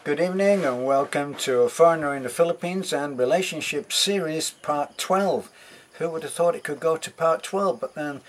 Good evening and welcome to A Foreigner in the Philippines and Relationship Series Part 12. Who would have thought it could go to Part 12, but then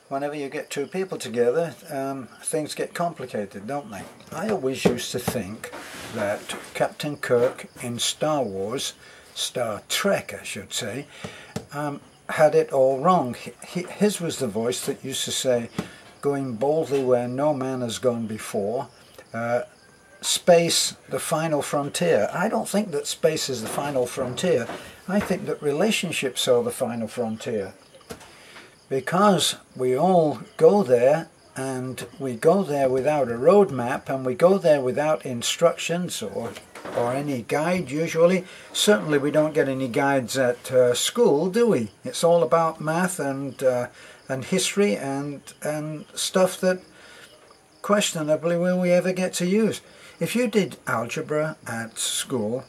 whenever you get two people together, things get complicated, don't they? I always used to think that Captain Kirk in Star Trek I should say, had it all wrong. His was the voice that used to say, "Going boldly where no man has gone before. Space, the final frontier." I don't think that space is the final frontier. I think that relationships are the final frontier. Because we all go there, and we go there without a roadmap, and we go there without instructions or any guide usually. Certainly we don't get any guides at school, do we? It's all about math and history and stuff that questionably will we ever get to use. If you did algebra at school,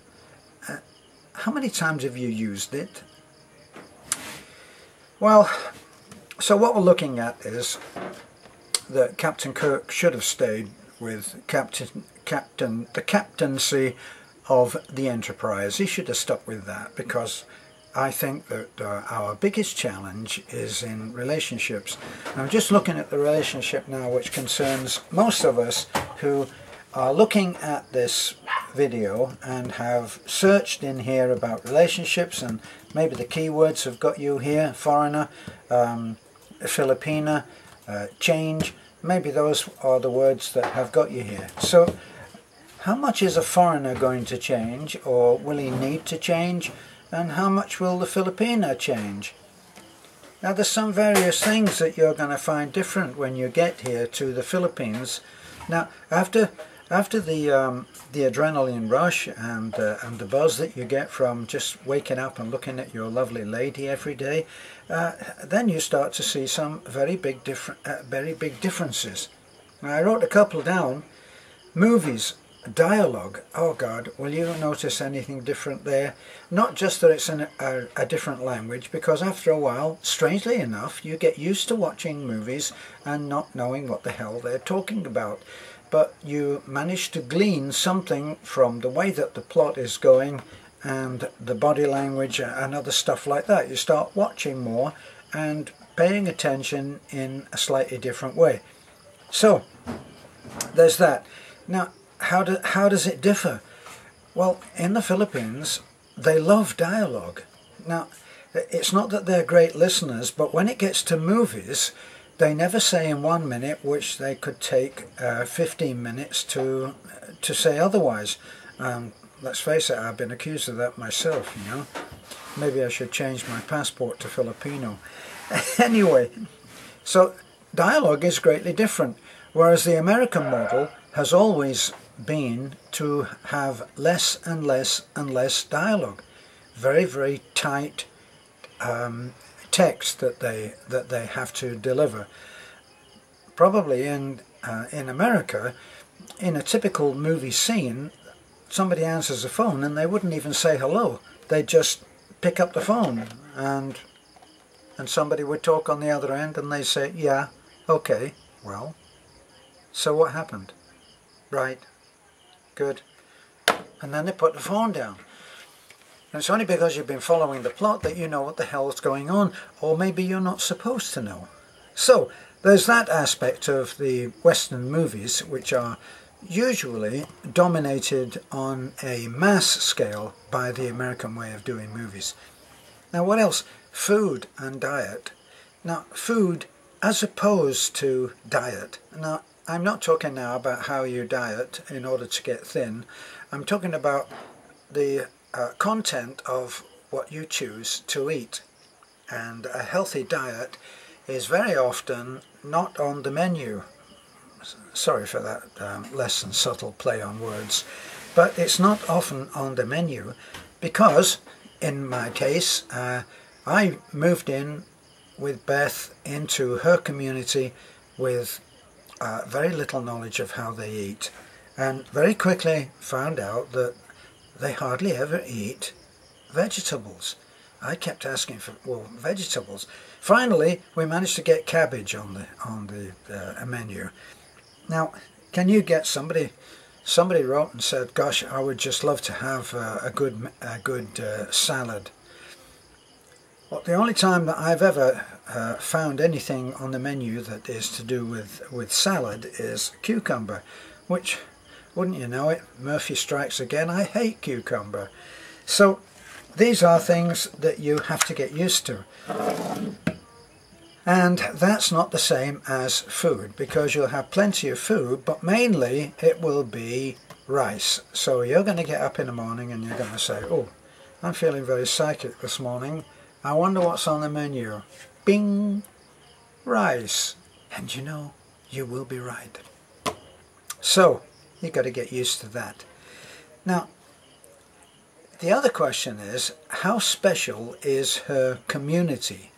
how many times have you used it? Well, so what we're looking at is that Captain Kirk should have stayed with the captaincy of the Enterprise. He should have stuck with that, because I think that our biggest challenge is in relationships. I'm just looking at the relationship now which concerns most of us who are looking at this video and have searched in here about relationships, and maybe the keywords have got you here: foreigner, Filipina, change. Maybe those are the words that have got you here. So how much is a foreigner going to change, or will he need to change, and how much will the Filipina change? Now there's some various things that you're going to find different when you get here to the Philippines. Now after the adrenaline rush and the buzz that you get from just waking up and looking at your lovely lady every day, then you start to see some very big differences. Now, I wrote a couple down. Movies, dialogue. Oh God, will you notice anything different there? Not just that it's a different language, because after a while, strangely enough, you get used to watching movies and not knowing what the hell they're talking about. But you manage to glean something from the way that the plot is going and the body language and other stuff like that. You start watching more and paying attention in a slightly different way. So there's that. Now how does it differ? Well, in the Philippines they love dialogue. Now it's not that they're great listeners, but when it gets to movies, they never say in 1 minute, which they could take 15 minutes to say otherwise. Let's face it, I've been accused of that myself, you know. Maybe I should change my passport to Filipino. Anyway, so dialogue is greatly different, whereas the American model has always been to have less and less and less dialogue. Very, very tight text that they have to deliver. Probably in America, in a typical movie scene, somebody answers the phone and they wouldn't even say hello. They'd just pick up the phone and somebody would talk on the other end and they say, "Yeah, okay, well, so what happened? Right, good." And then they put the phone down. And it's only because you've been following the plot that you know what the hell is going on, or maybe you're not supposed to know. So there's that aspect of the Western movies, which are usually dominated on a mass scale by the American way of doing movies. Now what else? Food and diet. Now food as opposed to diet. Now I'm not talking now about how you diet in order to get thin. I'm talking about the content of what you choose to eat. And a healthy diet is very often not on the menu. Sorry for that less than subtle play on words, but it's not often on the menu because, in my case, I moved in with Beth into her community with very little knowledge of how they eat, and very quickly found out that they hardly ever eat vegetables. I kept asking for, well, vegetables. Finally, we managed to get cabbage on the menu. Now, can you get somebody somebody wrote and said, gosh, I would just love to have a good salad. Well, the only time that I've ever found anything on the menu that is to do with salad is cucumber, which, wouldn't you know it, Murphy strikes again, I hate cucumber. So these are things that you have to get used to. And that's not the same as food, because you'll have plenty of food, but mainly it will be rice. So you're going to get up in the morning and you're going to say, oh, I'm feeling very psychic this morning. I wonder what's on the menu. Bing! Rice. And you know, you will be right. So, you've got to get used to that. Now, the other question is, how special is her community?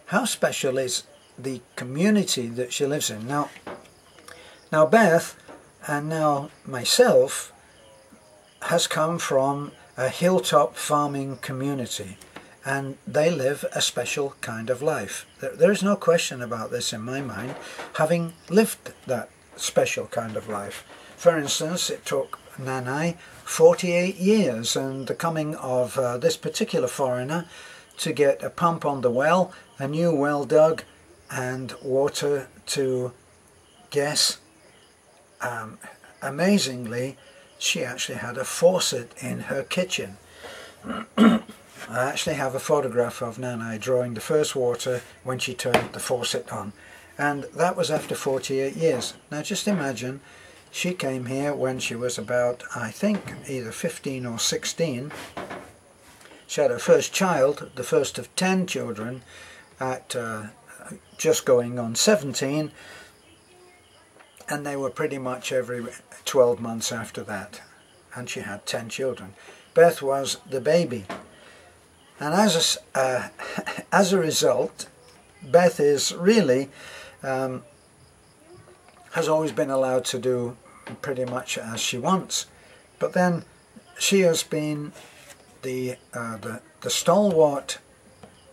How special is the community that she lives in? Now Beth, and now myself, has come from a hilltop farming community, and they live a special kind of life. There is no question about this in my mind, having lived that special kind of life. For instance, it took Nanai 48 years and the coming of this particular foreigner to get a pump on the well, a new well dug, and water to guess. Amazingly, she actually had a faucet in her kitchen. I actually have a photograph of Nanai drawing the first water when she turned the faucet on, and that was after 48 years. Now just imagine, she came here when she was about, I think, either 15 or 16. She had her first child, the first of 10 children, at just going on 17, and they were pretty much every 12 months after that, and she had 10 children. Beth was the baby, and as a result, Beth is really has always been allowed to do pretty much as she wants, but then she has been the stalwart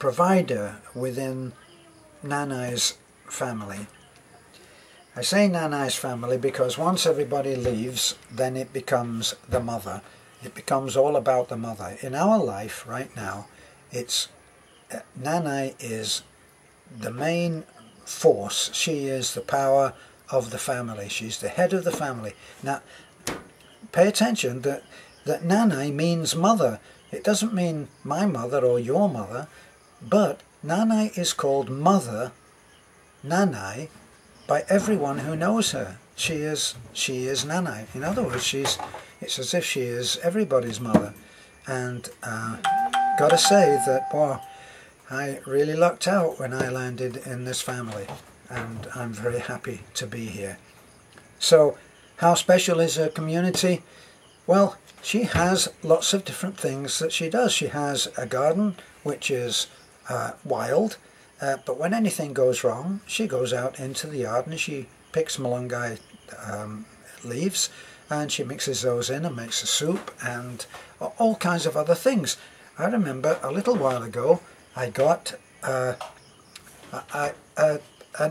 provider within Nanai's family. I say Nanai's family because once everybody leaves, then it becomes the mother. It becomes all about the mother. In our life right now, it's Nanai is the main force. She is the power of the family. She's the head of the family. Now, pay attention that Nanai means mother. It doesn't mean my mother or your mother, but Nanai is called Mother Nanai by everyone who knows her. She is Nanai. In other words, it's as if she is everybody's mother. And got to say that, wow, I really lucked out when I landed in this family, and I'm very happy to be here. So, how special is her community? Well, she has lots of different things that she does. She has a garden, which is wild, but when anything goes wrong, she goes out into the yard and she picks malunggay leaves, and she mixes those in and makes a soup and all kinds of other things. I remember a little while ago, I got an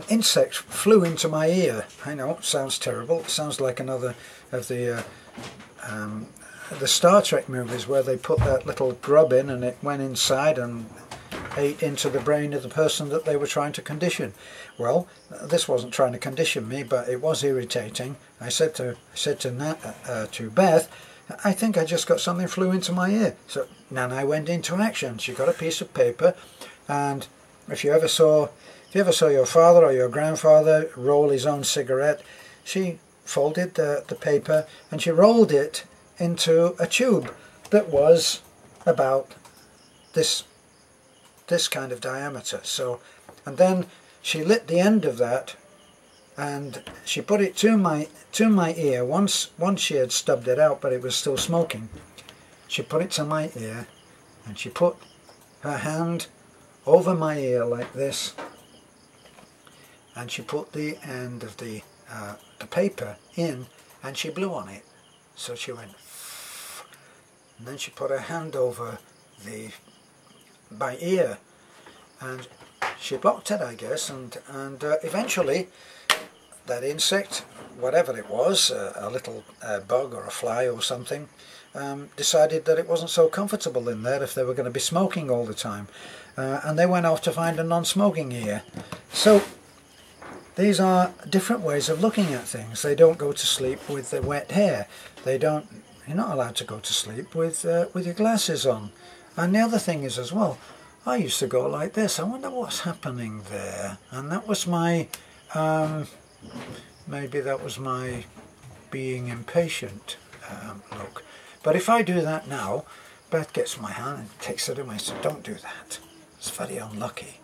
insect flew into my ear. I know, it sounds terrible. It sounds like another of the Star Trek movies where they put that little grub in and it went inside and ate into the brain of the person that they were trying to condition. Well, this wasn't trying to condition me, but it was irritating. I said to Beth, I think I just got something flew into my ear. So Nanai went into action. She got a piece of paper, and if you ever saw your father or your grandfather roll his own cigarette, she folded the paper and she rolled it into a tube that was about this kind of diameter. So, and then she lit the end of that and she put it to my ear. Once she had stubbed it out, but it was still smoking. She put it to my ear and she put her hand over my ear like this, and she put the end of the paper in and she blew on it. So she went, and then she put her hand over my ear and she blocked it, I guess, and eventually that insect whatever it was, a little bug or a fly or something, decided that it wasn't so comfortable in there if they were going to be smoking all the time. And they went off to find a non-smoking ear. So these are different ways of looking at things. They don't go to sleep with the wet hair. You're not allowed to go to sleep with your glasses on. And the other thing is as well, I used to go like this. I wonder what's happening there. And that was my, maybe that was my being impatient look. But if I do that now, Beth gets my hand and takes it away. So don't do that. It's very unlucky.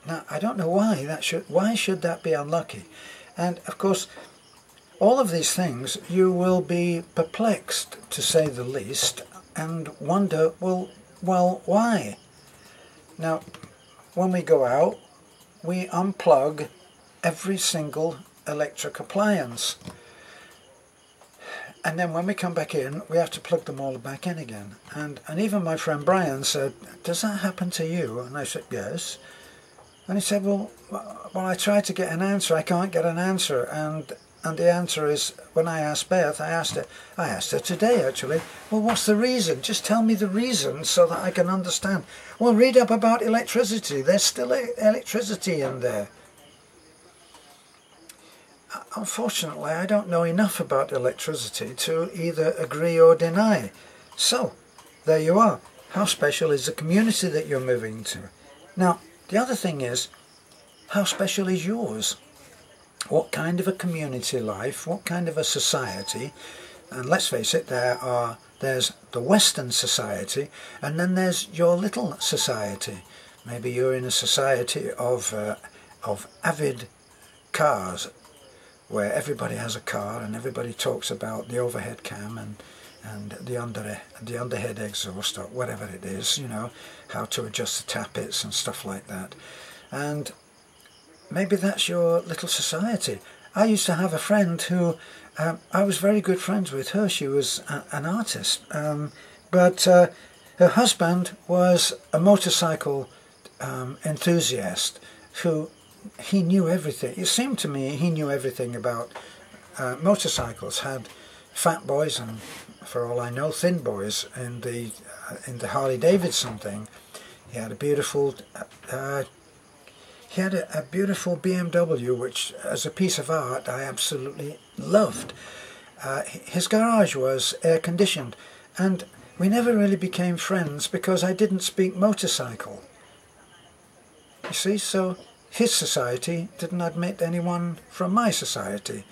Now, I don't know why why should that be unlucky? And of course, all of these things, you will be perplexed, to say the least, and wonder, well, why? Now, when we go out, we unplug every single electric appliance. And then when we come back in, we have to plug them all back in again. And even my friend Brian said, does that happen to you? And I said, yes. And he said, well, I tried to get an answer. I can't get an answer. And the answer is, when I asked Beth, I asked her today actually, well, what's the reason? Just tell me the reason so that I can understand. Well, read up about electricity. There's still electricity in there. Unfortunately, I don't know enough about electricity to either agree or deny. So, there you are. How special is the community that you're moving to? Now, the other thing is, how special is yours? What kind of a community life, what kind of a society? And let's face it, there's the Western society, and then there's your little society. Maybe you're in a society of avid cars, where everybody has a car and everybody talks about the overhead cam and the underhead exhaust or whatever it is, you know, how to adjust the tappets and stuff like that. And maybe that's your little society. I used to have a friend who, I was very good friends with her. She was an artist, but her husband was a motorcycle enthusiast who, he knew everything. It seemed to me he knew everything about motorcycles. Had fat boys and, for all I know, thin boys in the Harley Davidson thing. He had a beautiful beautiful BMW, which, as a piece of art, I absolutely loved. His garage was air conditioned, and we never really became friends because I didn't speak motorcycle. You see, so his society didn't admit anyone from my society.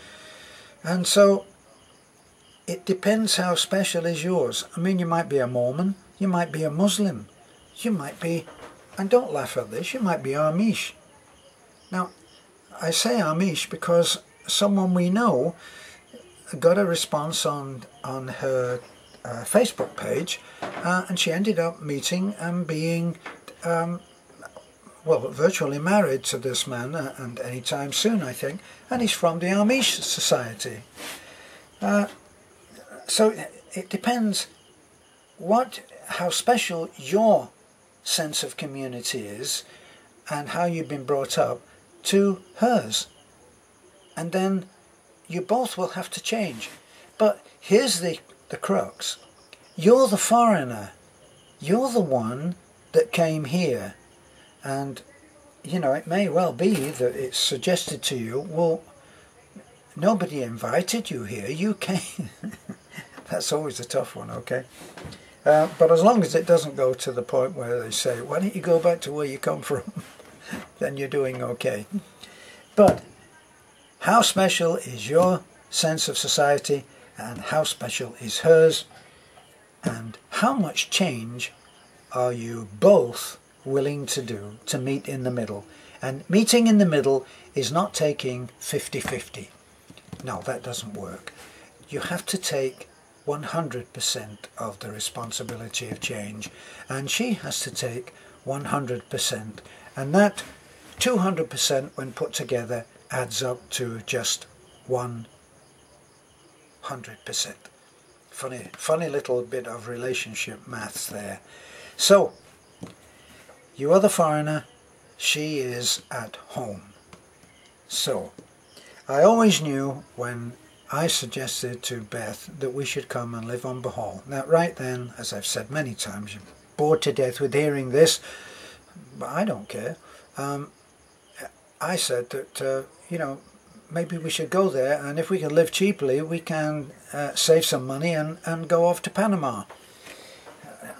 And so it depends how special is yours. I mean, you might be a Mormon, you might be a Muslim, you might be, and don't laugh at this, you might be Amish. Now, I say Amish because someone we know got a response on her Facebook page, and she ended up meeting and being well, virtually married to this man, and anytime soon, I think, and he's from the Amish society. So it depends how special your sense of community is and how you've been brought up to hers. And then you both will have to change. But here's the crux. You're the foreigner. You're the one that came here. And, you know, it may well be that it's suggested to you, well, nobody invited you here, you came. That's always a tough one, okay? But as long as it doesn't go to the point where they say, why don't you go back to where you come from, then you're doing okay. But how special is your sense of society, and how special is hers, and how much change are you both willing to do to meet in the middle? And meeting in the middle is not taking 50-50. No, that doesn't work. You have to take 100% of the responsibility of change, and she has to take 100%, and that 200% when put together adds up to just 100%. Funny little bit of relationship maths there. So you are the foreigner, she is at home. So I always knew when I suggested to Beth that we should come and live on Bohol. Now right then, as I've said many times, you're bored to death with hearing this, but I don't care. I said that, you know, maybe we should go there, and if we can live cheaply, we can save some money and go off to Panama.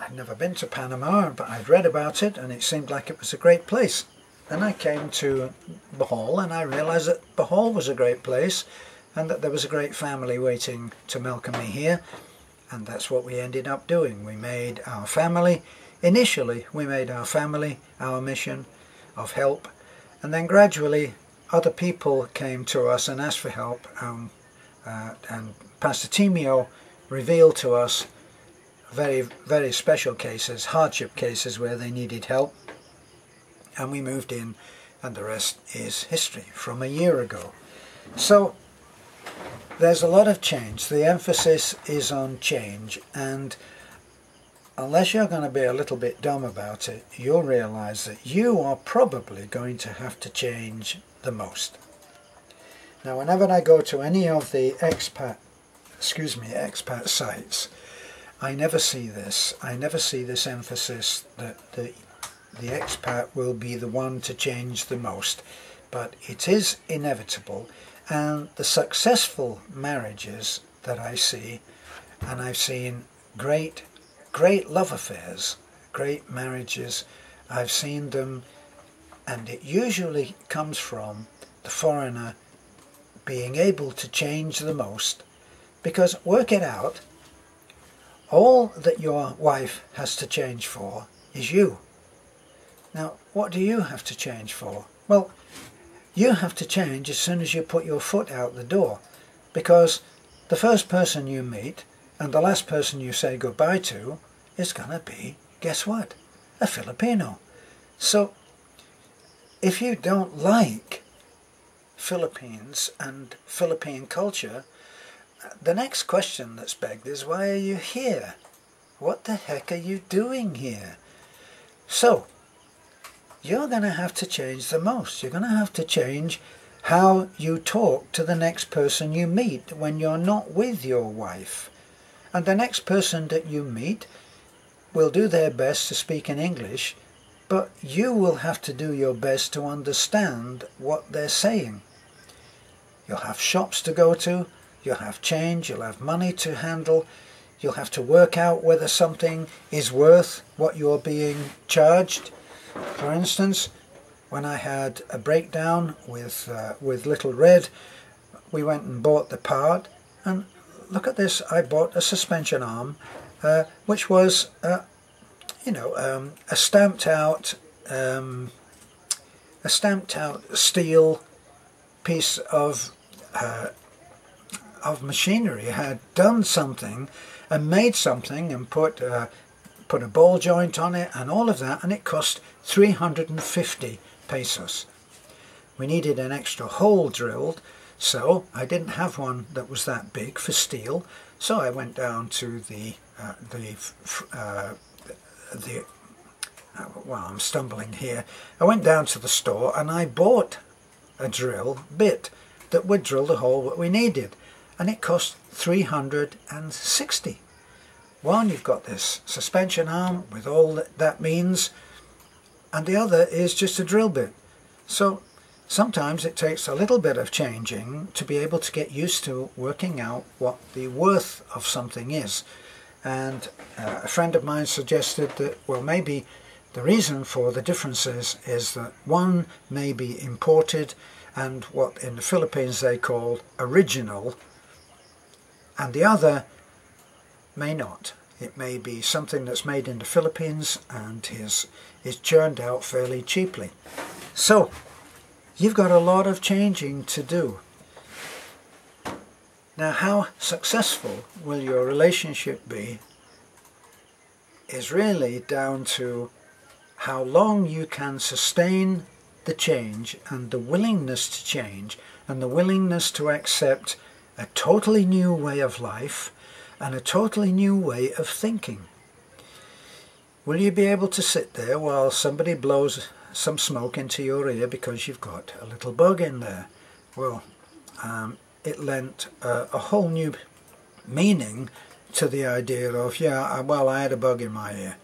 I'd never been to Panama, but I'd read about it, and it seemed like it was a great place. Then I came to Bohol, and I realised that Bohol was a great place, and that there was a great family waiting to welcome me here, and that's what we ended up doing. We made our family, initially we made our family our mission of help, and then gradually other people came to us and asked for help, and Pastor Timio revealed to us very, very special cases, hardship cases where they needed help, and we moved in, and the rest is history from a year ago. So there's a lot of change. The emphasis is on change, and unless you're going to be a little bit dumb about it, you'll realize that you are probably going to have to change the most. Now, whenever I go to any of the expat sites, I never see this. I never see this emphasis that the expat will be the one to change the most, but it is inevitable. And the successful marriages that I see, and I've seen great love affairs, great marriages, I've seen them, and it usually comes from the foreigner being able to change the most, because work it out, all that your wife has to change for is you. Now, what do you have to change for? Well, you have to change as soon as you put your foot out the door, because the first person you meet and the last person you say goodbye to is going to be, guess what? A Filipino. So if you don't like Philippines and Philippine culture, the next question that's begged is, why are you here? What the heck are you doing here? So you're going to have to change the most. You're going to have to change how you talk to the next person you meet when you're not with your wife. And the next person that you meet will do their best to speak in English, but you will have to do your best to understand what they're saying. You'll have shops to go to, you'll have change, you'll have money to handle, you'll have to work out whether something is worth what you're being charged. For instance, when I had a breakdown with Little Red, we went and bought the part, and look at this, I bought a suspension arm, which was, you know, a stamped out steel piece of machinery. It had done something and made something and put a ball joint on it and all of that, and it cost 350 pesos. We needed an extra hole drilled, so I didn't have one that was that big for steel, so I went down to well, I'm stumbling here. I went down to the store and I bought a drill bit that would drill the hole that we needed, and it cost 360. One, you've got this suspension arm with all that means, and the other is just a drill bit. So sometimes it takes a little bit of changing to be able to get used to working out what the worth of something is. And a friend of mine suggested that, well, maybe the reason for the differences is that one may be imported and what in the Philippines they call original, and the other may not. It may be something that's made in the Philippines and is churned out fairly cheaply. So you've got a lot of changing to do. Now, how successful will your relationship be is really down to how long you can sustain the change and the willingness to change and the willingness to accept a totally new way of life and a totally new way of thinking. Will you be able to sit there while somebody blows some smoke into your ear because you've got a little bug in there? Well, it lent a whole new meaning to the idea of, yeah, well, I had a bug in my ear.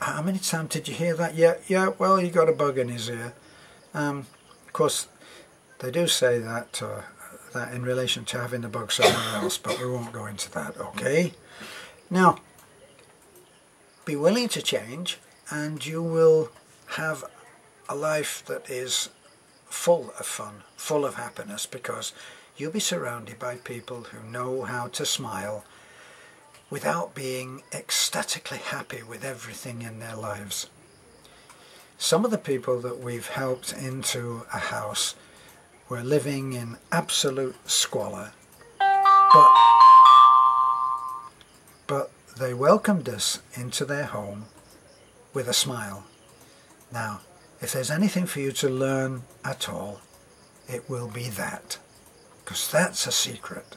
How many times did you hear that? Yeah, well, he got a bug in his ear. Of course, they do say that that in relation to having the bug somewhere else, but we won't go into that, okay? Now, be willing to change, and you will have a life that is full of fun, full of happiness, because you'll be surrounded by people who know how to smile without being ecstatically happy with everything in their lives. Some of the people that we've helped into a house were living in absolute squalor, but they welcomed us into their home with a smile. Now, if there's anything for you to learn at all, it will be that, because that's a secret.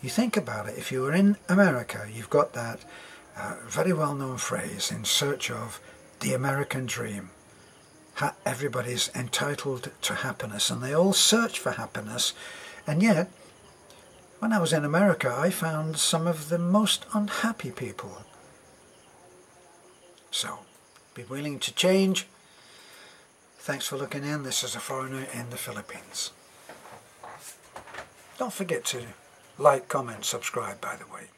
You think about it, if you were in America, you've got that very well-known phrase, in search of the American dream. Everybody's entitled to happiness, and they all search for happiness, and yet, when I was in America, I found some of the most unhappy people. So, be willing to change. Thanks for looking in. This is a foreigner in the Philippines. Don't forget to like, comment, subscribe, by the way.